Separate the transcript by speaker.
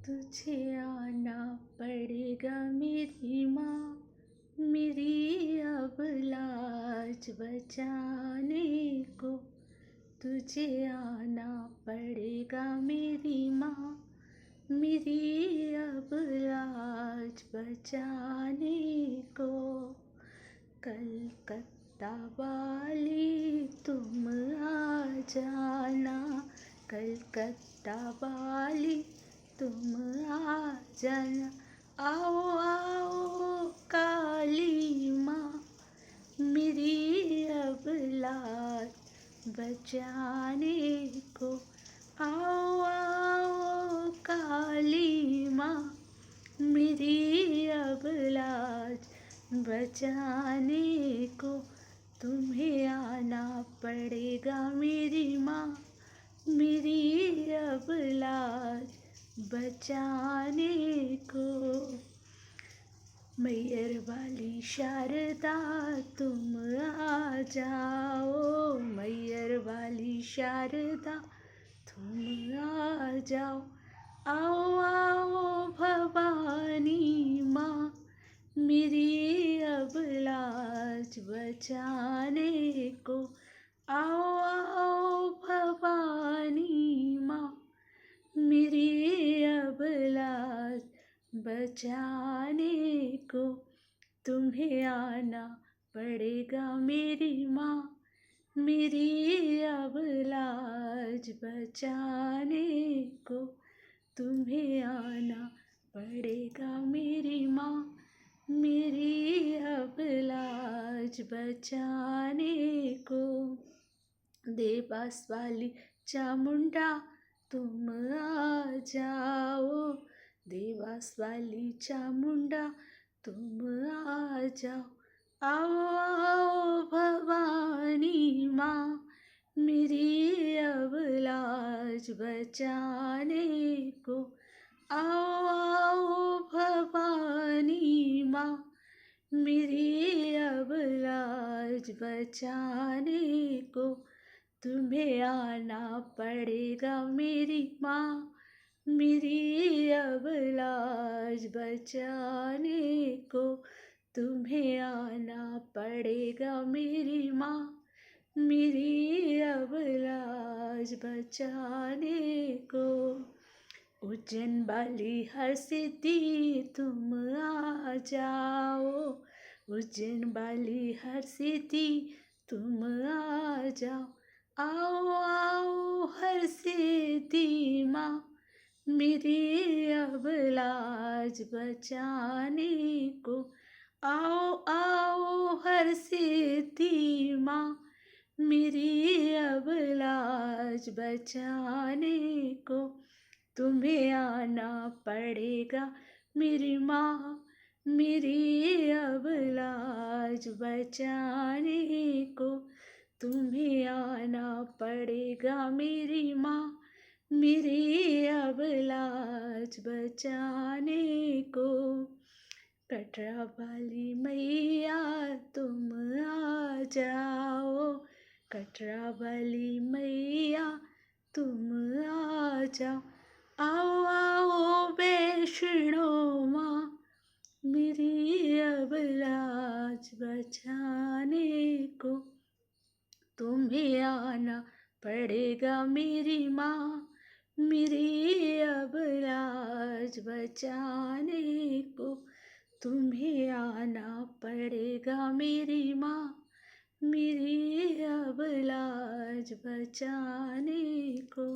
Speaker 1: तुझे आना पड़ेगा मेरी माँ, मेरी अब लाज बचाने को। तुझे आना पड़ेगा मेरी माँ, मेरी अब लाज बचाने को। कलकत्ता वाली तुम आ जाना, कलकत्ता वाली तुम आ जाना। आओ आओ काली माँ, मेरी अब लाज बचाने को। आओ आओ काली माँ, मेरी अब लाज बचाने को। तुम्हें आना पड़ेगा मेरी माँ, मेरी अब लाज बचाने को। मैयर वाली शारदा तुम आ जाओ, मैयर वाली शारदा तुम आ जाओ। आओ आओ भवानी माँ, मेरी अब लाज बचाने को। आओ आओ भवानी माँ, मेरी अब लाज बचाने को। तुम्हें आना पड़ेगा मेरी माँ, मेरी अब लाज बचाने को। तुम्हें आना पड़ेगा मेरी माँ, मेरी अब लाज बचाने को। देवास वाली चामुंडा तुम आ जाओ, देवास वाली चामुंडा तुम आ जाओ। आओ आओ भवानी माँ, मेरी अब लाज बचाने को। आओ आओ भवानी माँ, मेरी अब लाज बचाने को। तुम्हें आना पड़ेगा मेरी माँ, मेरी अब लाज बचाने को। तुम्हें आना पड़ेगा मेरी माँ, मेरी अब लाज बचाने को। उज्जैन वाली हर सिद्धि तुम आ जाओ, उज्जैन वाली हर सिद्धि तुम आ जाओ। आओ आओ हर सिद्धि माँ, मेरी अब लाज बचाने को। आओ आओ हर सिद्धि माँ, मेरी अब लाज बचाने को। तुम्हें आना पड़ेगा मेरी माँ, मेरी अब लाज बचाने को। तुम्हें आना पड़ेगा मेरी माँ, मेरी अब लाज बचाने को। कटरा वाली मैया तुम आ जाओ, कटरा वाली मैया तुम आ जाओ। आओ आओ वैष्णो माँ, मेरी अब लाज बचाने को। तुम्हें आना पड़ेगा मेरी माँ, मेरी अब लाज बचाने को। तुम्हें आना पड़ेगा मेरी माँ, मेरी अब लाज बचाने को।